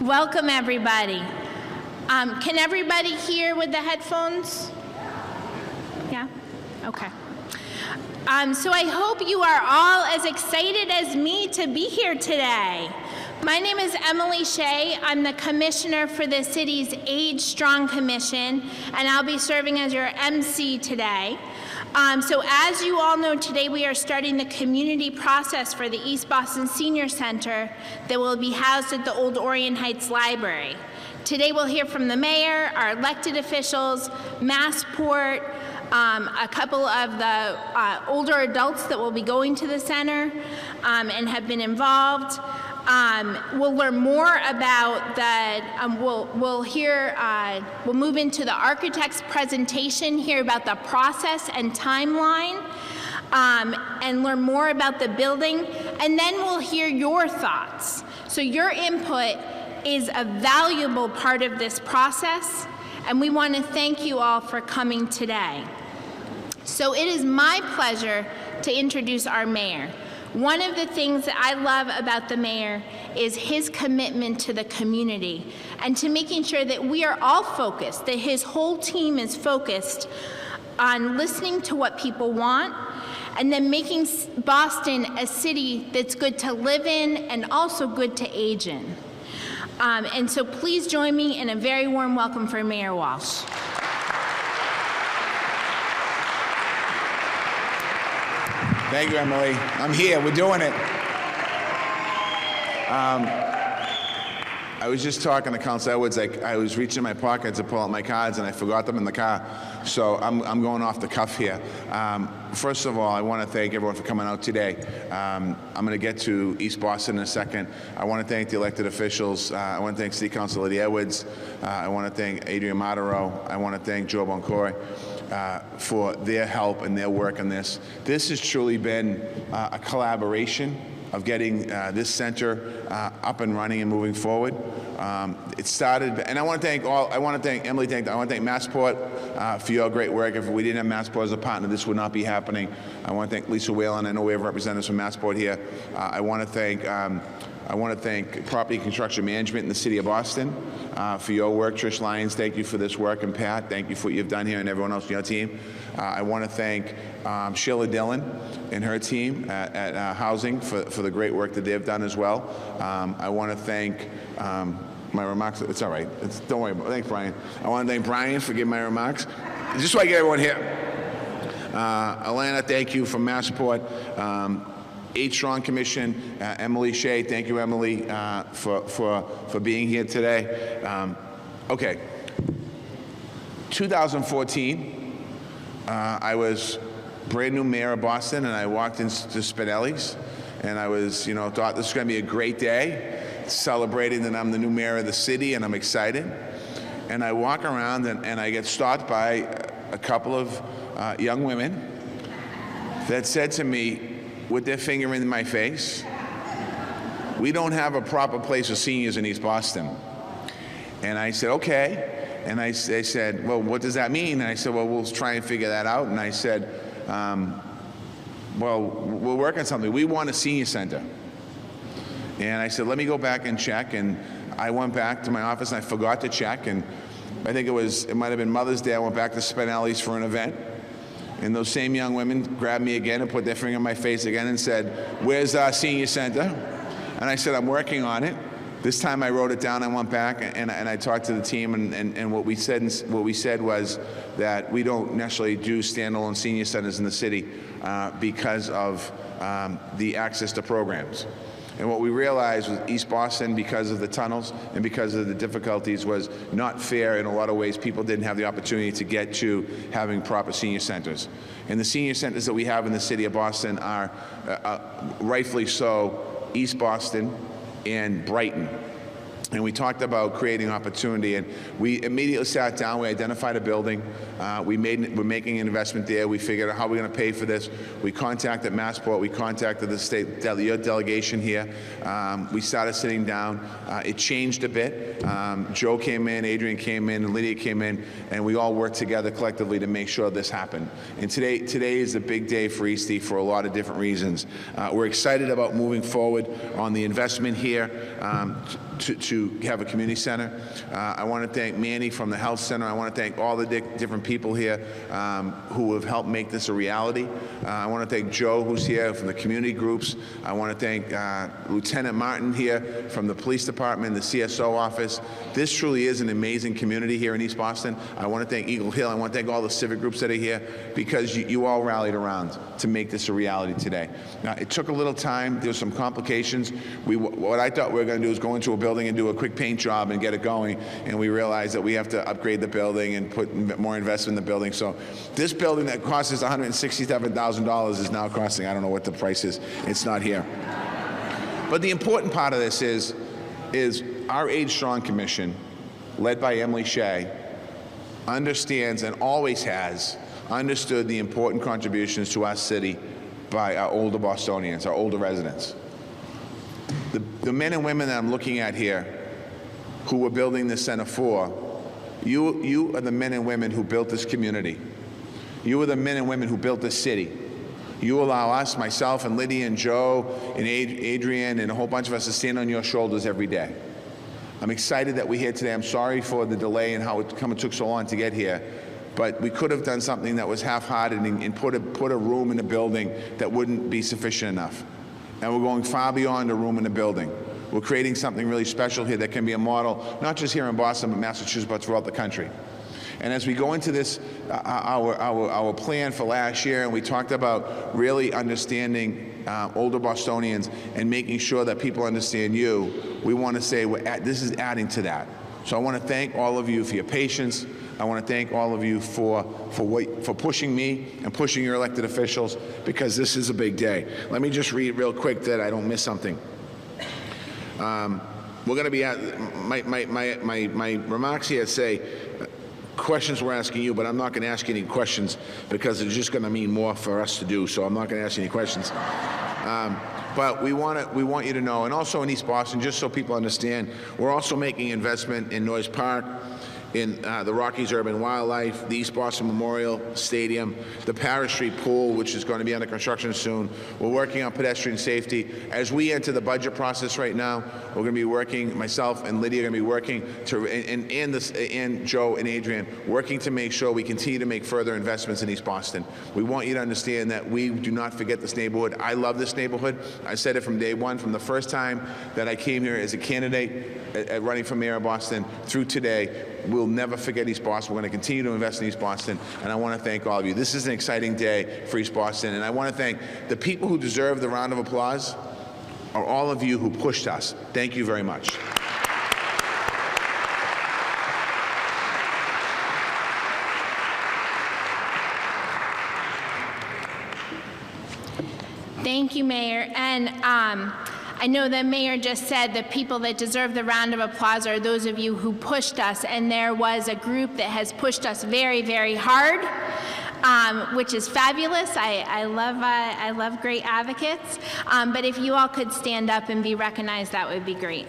Welcome, everybody. Can everybody hear with the headphones? Yeah? Okay. So I hope you are all as excited as me to be here today. My name is Emily Shea. I'm the commissioner for the city's Age Strong Commission, and I'll be serving as your MC today. So as you all know, today we are starting the community process for the East Boston Senior Center that will be housed at the Old Orient Heights Library. Today we'll hear from the mayor, our elected officials, Massport, a couple of the older adults that will be going to the center and have been involved. We'll learn more about the, we'll move into the architect's presentation, hear about the process and timeline, and learn more about the building, and then we'll hear your thoughts. So your input is a valuable part of this process, and we want to thank you all for coming today. So it is my pleasure to introduce our mayor. One of the things that I love about the mayor is his commitment to the community and to making sure that we are all focused, that his whole team is focused on listening to what people want and then making Boston a city that's good to live in and also good to age in. And so please join me in a very warm welcome for Mayor Walsh. Thank you, Emily. I'm here. We're doing it. I was just talking to Councilor Edwards. I was reaching in my pocket to pull out my cards, and I forgot them in the car. So I'm going off the cuff here. First of all, I want to thank everyone for coming out today. I'm going to get to East Boston in a second. I want to thank the elected officials. I want to thank City Councilor Lydia Edwards. I want to thank Adrian Martero. I want to thank Joe Boncore. For their help and their work on this. This has truly been a collaboration of getting this center up and running and moving forward. It started, and I want to thank Emily, I want to thank Massport for your great work. If we didn't have Massport as a partner, this would not be happening. I want to thank Lisa Whalen. I know we have representatives from Massport here. I want to thank Property Construction Management in the City of Boston for your work. Trish Lyons, thank you for this work, and Pat, thank you for what you've done here, and everyone else on your team. I want to thank Sheila Dillon and her team at Housing for the great work that they've done as well. I want to thank my remarks. It's all right. Don't worry about it. Thanks, Brian. I want to thank Brian for giving my remarks. Just so I get everyone here. Alaina, thank you from Massport. Age Strong Commission, Emily Shea. Thank you, Emily, for being here today. Okay. 2014, I was brand new mayor of Boston, and I walked into Spinelli's, and I was, thought this was going to be a great day, celebrating that I'm the new mayor of the city, and I'm excited. And I walk around, and I get stopped by a couple of young women that said to me, with their finger in my face, "We don't have a proper place for seniors in East Boston." And I said, okay. And they said, well, what does that mean? And I said, well, we'll try and figure that out. And I said, well, we'll work on something. We want a senior center. And I said, let me go back and check. And I went back to my office, and I forgot to check. And I think it might have been Mother's Day. I went back to Spinelli's for an event. And those same young women grabbed me again and put their finger in my face again and said, where's our senior center? And I said, I'm working on it. This time I wrote it down. I went back and I talked to the team, and what we said was that we don't necessarily do standalone senior centers in the city because of the access to programs. And what we realized with East Boston, because of the tunnels and because of the difficulties, was not fair in a lot of ways. People didn't have the opportunity to get to having proper senior centers. And the senior centers that we have in the city of Boston are, rightfully so, East Boston and Brighton. And we talked about creating opportunity, and we immediately sat down. We identified a building. We're making an investment there. We figured out how we're going to pay for this. We contacted Massport. We contacted the state your delegation here. We started sitting down. It changed a bit. Joe came in, Adrian came in, and Lydia came in, and we all worked together collectively to make sure this happened. And today is a big day for Eastie for a lot of different reasons. We're excited about moving forward on the investment here to to have a community center. I want to thank Manny from the Health Center. I want to thank all the different people here who have helped make this a reality. I want to thank Joe, who's here from the community groups. I want to thank Lieutenant Martin here from the police department, the CSO office. This truly is an amazing community here in East Boston. I want to thank Eagle Hill. I want to thank all the civic groups that are here, because you all rallied around to make this a reality today. Now, it took a little time. There were some complications. What I thought we were going to do is go into a building and do a quick paint job and get it going, and we realized that we have to upgrade the building and put more investment in the building. So this building that cost us $167,000 is now costing, I don't know what the price is. It's not here. But the important part of this is our Age Strong Commission, led by Emily Shea, understands and always has understood the important contributions to our city by our older Bostonians, our older residents. The men and women that I'm looking at here who we're building this center for, you are the men and women who built this community. You are the men and women who built this city. You allow us, myself and Lydia and Joe and Adrian and a whole bunch of us, to stand on your shoulders every day. I'm excited that we're here today. I'm sorry for the delay and how it took so long to get here. But we could have done something that was half-hearted and put a room in the building that wouldn't be sufficient enough. And we're going far beyond a room in the building. We're creating something really special here that can be a model, not just here in Boston, but Massachusetts, but throughout the country. And as we go into this, our plan for last year, and we talked about really understanding older Bostonians and making sure that people understand you, we want to say this is adding to that. So I want to thank all of you for your patience. I want to thank all of you for pushing me and pushing your elected officials, because this is a big day. Let me just read real quick that I don't miss something. We're going to be at my remarks here say questions we're asking you, but I'm not going to ask you any questions because it's just going to mean more for us to do. So I'm not going to ask you any questions. But we want you to know, and also in East Boston, just so people understand, we're also making investment in Noyes Park, in the Rockies Urban Wildlife, the East Boston Memorial Stadium, the Parish Street Pool, which is going to be under construction soon. We're working on pedestrian safety. As we enter the budget process right now, we're going to be working, myself and Lydia are going to be working to, and Joe and Adrian, working to make sure we continue to make further investments in East Boston. We want you to understand that we do not forget this neighborhood. I love this neighborhood. I said it from day one, from the first time that I came here as a candidate running for mayor of Boston through today. We'll never forget East Boston. We're going to continue to invest in East Boston, and I want to thank all of you. This is an exciting day for East Boston, and I want to thank the people who deserve the round of applause are all of you who pushed us. Thank you very much. Thank you, Mayor. And I know the Mayor just said the people that deserve the round of applause are those of you who pushed us, and there was a group that has pushed us very, very hard, which is fabulous. I love great advocates. But if you all could stand up and be recognized, that would be great.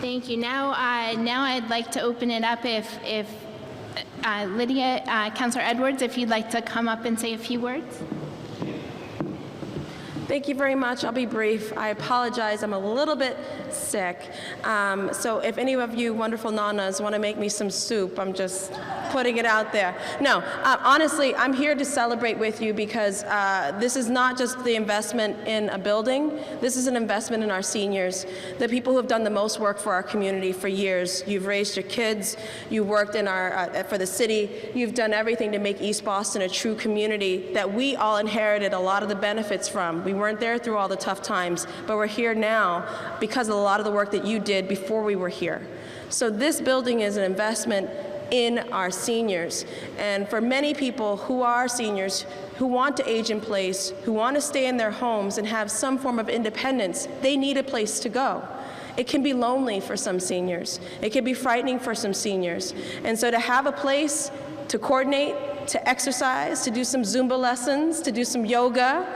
Thank you. Now I'd like to open it up if Lydia, Councilor Edwards, if you'd like to come up and say a few words. Thank you very much. I'll be brief. I apologize. I'm a little bit sick. So if any of you wonderful nanas want to make me some soup, I'm just putting it out there. No, honestly, I'm here to celebrate with you because this is not just the investment in a building. This is an investment in our seniors, the people who have done the most work for our community for years. You've raised your kids. You worked in for the city. You've done everything to make East Boston a true community that we all inherited a lot of the benefits from. We weren't there through all the tough times, but we're here now because of a lot of the work that you did before we were here. So this building is an investment in our seniors. And for many people who are seniors, who want to age in place, who want to stay in their homes and have some form of independence, they need a place to go. It can be lonely for some seniors. It can be frightening for some seniors. And so to have a place to coordinate, to exercise, to do some Zumba lessons, to do some yoga,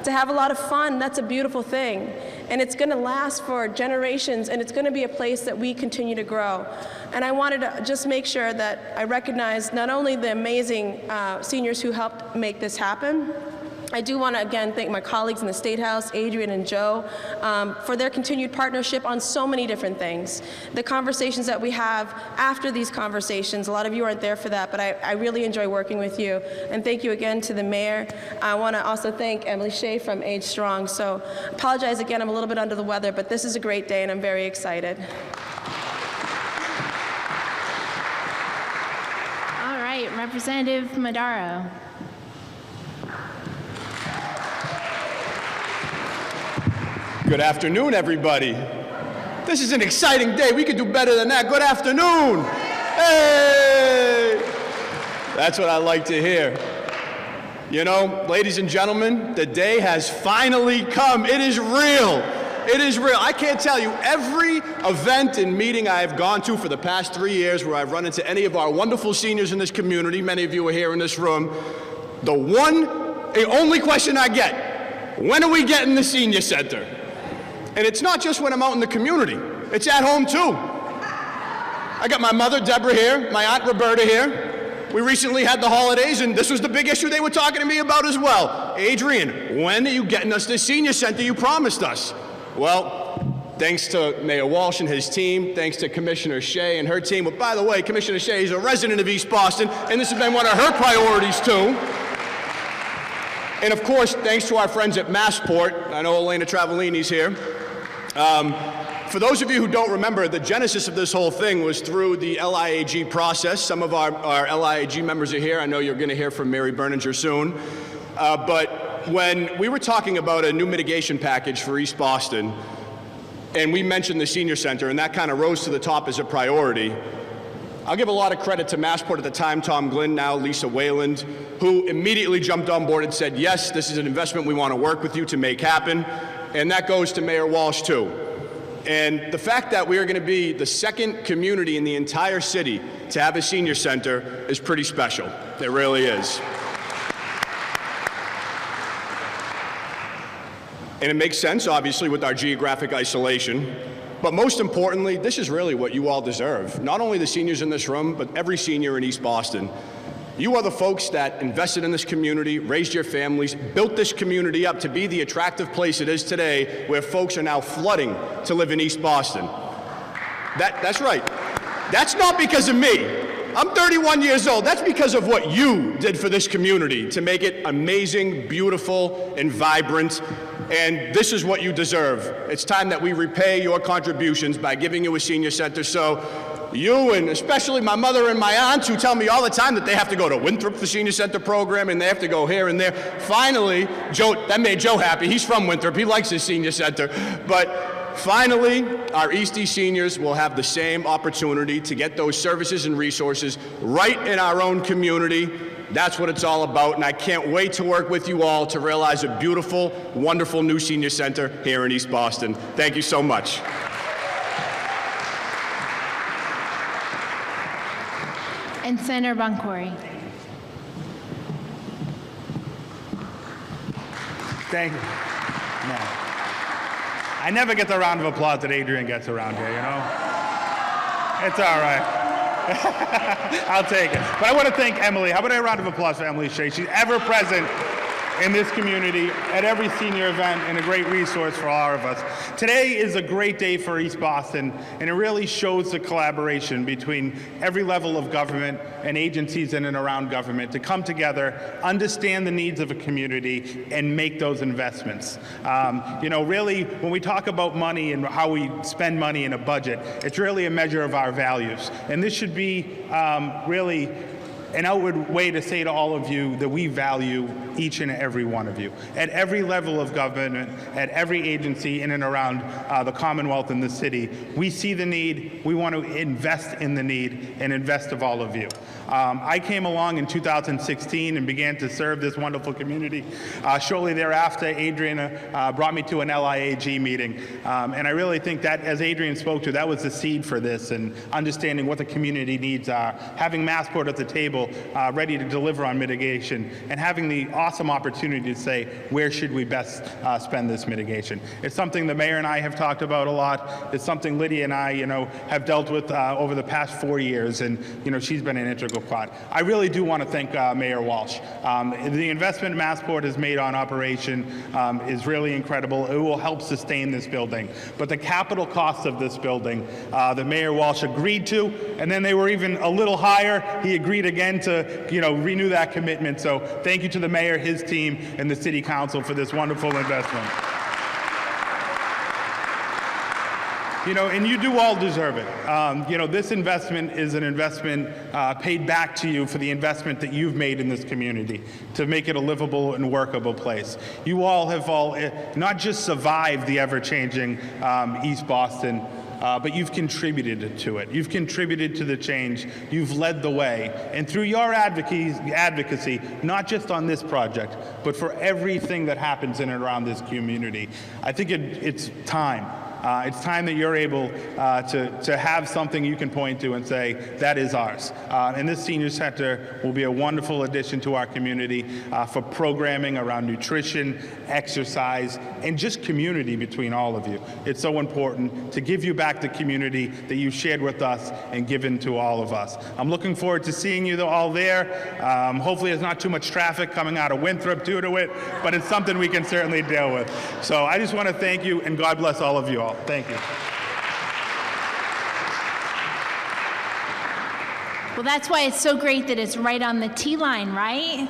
to have a lot of fun. That's a beautiful thing. And it's going to last for generations, and it's going to be a place that we continue to grow. And I wanted to just make sure that I recognize not only the amazing seniors who helped make this happen. I do want to again thank my colleagues in the State House, Adrian and Joe, for their continued partnership on so many different things. The conversations that we have after these conversations, a lot of you aren't there for that, but I really enjoy working with you. And thank you again to the mayor. I want to also thank Emily Shea from Age Strong. So apologize again, I'm a little bit under the weather, but this is a great day and I'm very excited. All right, Representative Madaro. Good afternoon, everybody. This is an exciting day. We could do better than that. Good afternoon. Hey! That's what I like to hear. You know, ladies and gentlemen, the day has finally come. It is real. It is real. I can't tell you, every event and meeting I have gone to for the past 3 years where I've run into any of our wonderful seniors in this community, many of you are here in this room, the only question I get, when are we getting the senior center? And it's not just when I'm out in the community, it's at home too. I got my mother, Deborah, here, my aunt, Roberta, here. We recently had the holidays, and this was the big issue they were talking to me about as well. Adrian, when are you getting us the senior center you promised us? Well, thanks to Mayor Walsh and his team, thanks to Commissioner Shea and her team. But by the way, Commissioner Shea is a resident of East Boston, and this has been one of her priorities too. And of course, thanks to our friends at Massport. I know Alaina Coppola here. For those of you who don't remember, the genesis of this whole thing was through the LIAG process. Some of our LIAG members are here. I know you're going to hear from Mary Berninger soon. But when we were talking about a new mitigation package for East Boston, and we mentioned the senior center, and that kind of rose to the top as a priority, I'll give a lot of credit to Massport at the time, Tom Glynn, now Lisa Wayland, who immediately jumped on board and said, yes, this is an investment we want to work with you to make happen. And that goes to Mayor Walsh, too. And the fact that we are going to be the second community in the entire city to have a senior center is pretty special. It really is. And it makes sense, obviously, with our geographic isolation. But most importantly, this is really what you all deserve. Not only the seniors in this room, but every senior in East Boston. You are the folks that invested in this community, raised your families, built this community up to be the attractive place it is today, where folks are now flooding to live in East Boston. That's right. That's not because of me. I'm 31 years old. That's because of what you did for this community to make it amazing, beautiful, and vibrant. And this is what you deserve. It's time that we repay your contributions by giving you a senior center. So you, and especially my mother and my aunts, who tell me all the time that they have to go to Winthrop for senior center program and they have to go here and there. Finally, Joe, that made Joe happy. He's from Winthrop. He likes his senior center. But finally, our Eastie seniors will have the same opportunity to get those services and resources right in our own community. That's what it's all about, and I can't wait to work with you all to realize a beautiful, wonderful new senior center here in East Boston. Thank you so much. And Senator Boncory. Thank you. No. I never get the round of applause that Adrian gets around here, you know? It's all right. I'll take it. But I want to thank Emily. How about a round of applause for Emily Shea? She's ever present in this community at every senior event and a great resource for all of us. Today is a great day for East Boston, and it really shows the collaboration between every level of government and agencies in and around government to come together, understand the needs of a community, and make those investments. You know, really, when we talk about money and how we spend money in a budget, it's really a measure of our values. And this should be really an outward way to say to all of you that we value each and every one of you. At every level of government, at every agency in and around the Commonwealth and the city, we see the need, we want to invest in the need, and invest of all of you. I came along in 2016 and began to serve this wonderful community. Shortly thereafter, Adrian brought me to an LIAG meeting, and I really think that, as Adrian spoke to, that was the seed for this, and understanding what the community needs are, having Massport at the table ready to deliver on mitigation, and having the awesome opportunity to say, where should we best spend this mitigation? It's something the mayor and I have talked about a lot. It's something Lydia and I, have dealt with over the past 4 years, and she's been an integral part. I really do want to thank Mayor Walsh. The investment Massport has made on operation is really incredible. It will help sustain this building. But the capital cost of this building, the Mayor Walsh agreed to, and then they were even a little higher. He agreed again to, renew that commitment. So thank you to the mayor, his team, and the city council for this wonderful investment. And you do all deserve it. This investment is an investment paid back to you for the investment that you've made in this community to make it a livable and workable place. You all have not just survived the ever-changing East Boston, but you've contributed to it. You've contributed to the change. You've led the way. And through your advocacy, not just on this project, but for everything that happens in and around this community, I think it's time. It's time that you're able to have something you can point to and say, that is ours. And this senior center will be a wonderful addition to our community for programming around nutrition, exercise, and just community between all of you. It's so important to give you back the community that you shared with us and given to all of us. I'm looking forward to seeing you all there. Hopefully there's not too much traffic coming out of Winthrop due to it, but it's something we can certainly deal with. So I just want to thank you, and God bless all of you all. Thank you. Well, that's why it's so great that it's right on the T line, right?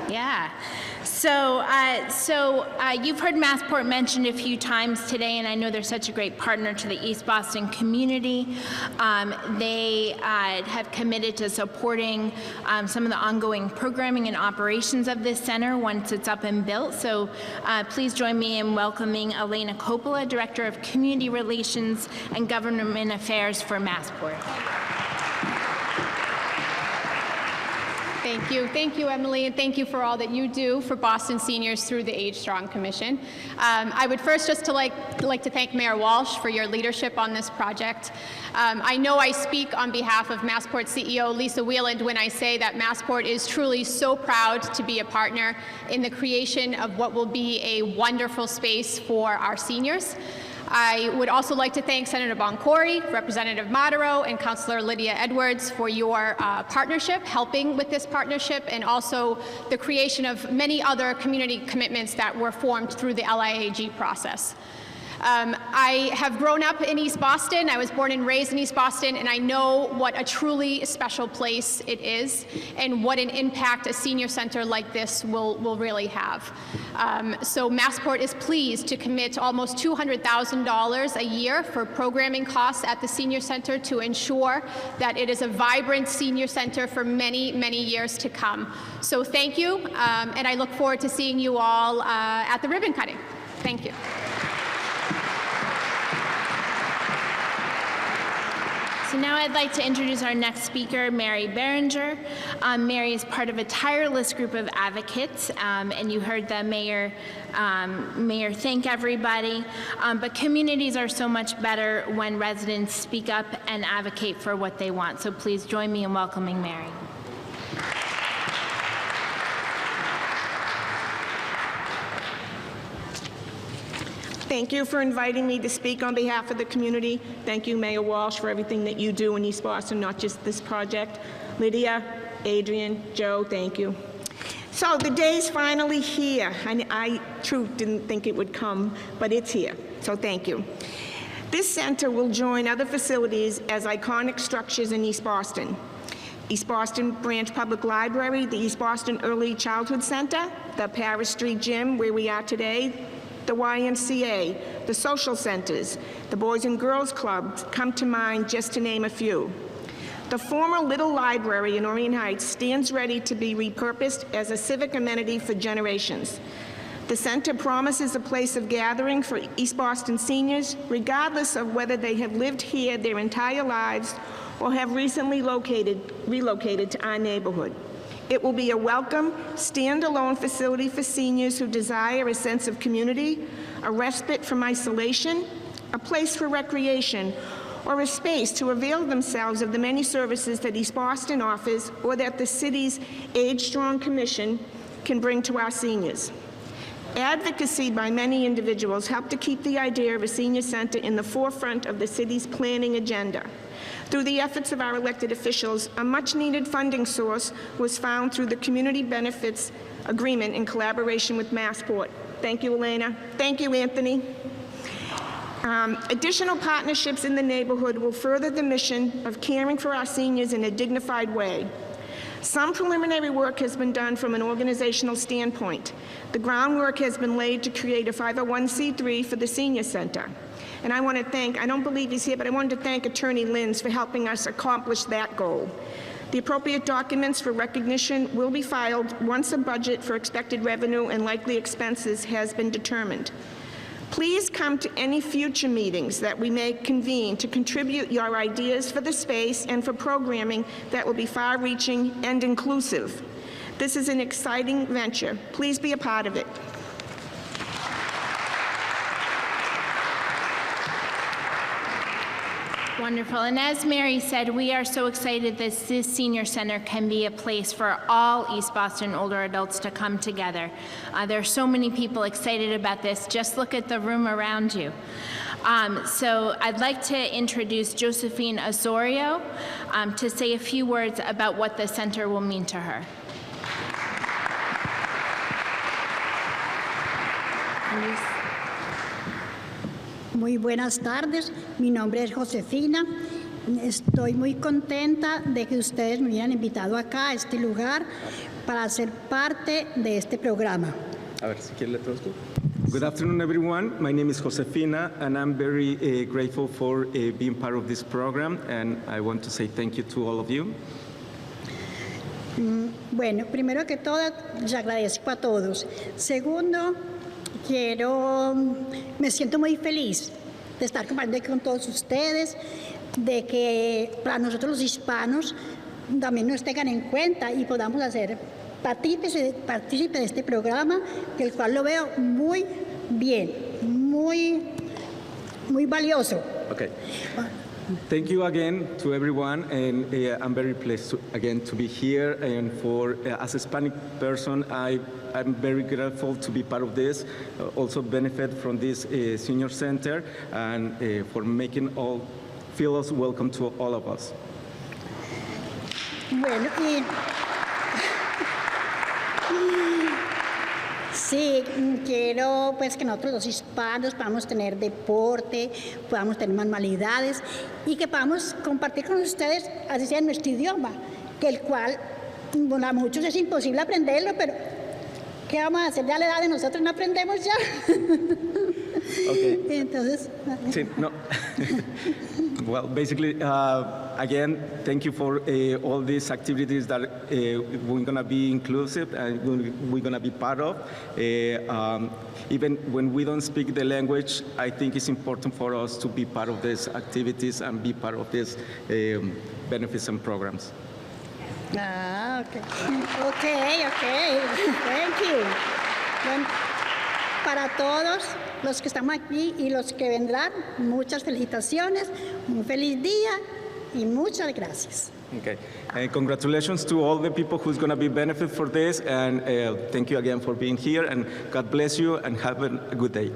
Yeah. So you've heard Massport mentioned a few times today, and I know they're such a great partner to the East Boston community. They have committed to supporting some of the ongoing programming and operations of this center once it's up and built. So please join me in welcoming Alaina Coppola, Director of Community Relations and Government Affairs for Massport. Thank you, Emily, and thank you for all that you do for Boston seniors through the Age Strong Commission. I would first just like to thank Mayor Walsh for your leadership on this project. I know I speak on behalf of Massport CEO Lisa Wheeland when I say that Massport is truly so proud to be a partner in the creation of what will be a wonderful space for our seniors. I would also like to thank Senator Boncory, Representative Madero, and Councilor Lydia Edwards for your partnership, helping with this partnership, and also the creation of many other community commitments that were formed through the LIAG process. I have grown up in East Boston. I was born and raised in East Boston, and I know what a truly special place it is and what an impact a senior center like this will really have. So Massport is pleased to commit almost $200,000 a year for programming costs at the senior center to ensure that it is a vibrant senior center for many, many years to come. So thank you, and I look forward to seeing you all at the ribbon cutting. Thank you. So now I'd like to introduce our next speaker, Mary Berenger. Mary is part of a tireless group of advocates, and you heard the mayor thank everybody. But communities are so much better when residents speak up and advocate for what they want. So please join me in welcoming Mary. Thank you for inviting me to speak on behalf of the community. Thank you, Mayor Walsh, for everything that you do in East Boston, not just this project. Lydia, Adrian, Joe, thank you. So the day's finally here. I truly didn't think it would come, but it's here, so thank you. This center will join other facilities as iconic structures in East Boston. East Boston Branch Public Library, the East Boston Early Childhood Center, the Paris Street Gym, where we are today, the YMCA, the social centers, the Boys and Girls Clubs come to mind, just to name a few. The former Little Library in Orient Heights stands ready to be repurposed as a civic amenity for generations. The center promises a place of gathering for East Boston seniors, regardless of whether they have lived here their entire lives or have recently relocated to our neighborhood. It will be a welcome, standalone facility for seniors who desire a sense of community, a respite from isolation, a place for recreation, or a space to avail themselves of the many services that East Boston offers or that the city's Age Strong Commission can bring to our seniors. Advocacy by many individuals helped to keep the idea of a senior center in the forefront of the city's planning agenda. Through the efforts of our elected officials, a much-needed funding source was found through the Community Benefits Agreement in collaboration with Massport. Thank you, Alaina. Thank you, Anthony. Additional partnerships in the neighborhood will further the mission of caring for our seniors in a dignified way. Some preliminary work has been done from an organizational standpoint. The groundwork has been laid to create a 501c3 for the Senior Center. And I want to thank, I don't believe he's here, but I wanted to thank Attorney Lins for helping us accomplish that goal. The appropriate documents for recognition will be filed once a budget for expected revenue and likely expenses has been determined. Please come to any future meetings that we may convene to contribute your ideas for the space and for programming that will be far-reaching and inclusive. This is an exciting venture. Please be a part of it. Wonderful. And as Mary said, we are so excited that this senior center can be a place for all East Boston older adults to come together. There are so many people excited about this. Just look at the room around you. So I'd like to introduce Josephine Osorio to say a few words about what the center will mean to her. Muy buenas tardes, mi nombre es Josefina. Estoy muy contenta de que ustedes me hubieran invitado acá a este lugar para ser parte de este programa. A ver, si quieres le traduzco. Good afternoon, everyone. My name is Josefina, and I'm very grateful for being part of this program, and I want to say thank you to all of you. Bueno, primero que todo, les agradezco a todos. Segundo, me siento muy feliz de estar compartiendo aquí con todos ustedes, de que para nosotros los hispanos también nos tengan en cuenta y podamos hacer partícipe de este programa, el cual lo veo muy bien, muy valioso. Okay. Thank you again to everyone, and I'm very pleased again to be here. And for as a Hispanic person, I'm very grateful to be part of this. Also benefit from this senior center, and for making feel us welcome to all of us. Bueno, sí, quiero pues que nosotros los hispanos podamos tener deporte, podamos tener manualidades y que podamos compartir con ustedes, así sea en nuestro idioma, que el cual, bueno, a muchos es imposible aprenderlo, pero ¿qué vamos a hacer? Ya a la edad de nosotros no aprendemos ya. Okay. Entonces, sí, no. Well, basically, again, thank you for all these activities that we're going to be inclusive and we're going to be part of. Even when we don't speak the language, I think it's important for us to be part of these activities and be part of these benefits and programs. okay. Thank you. Bueno, para todos los que estamos aquí y los que vendrán, muchas felicitaciones, un feliz día y muchas gracias. Okay, and congratulations to all the people who's going to be benefit for this, and thank you again for being here, and God bless you and have a good day.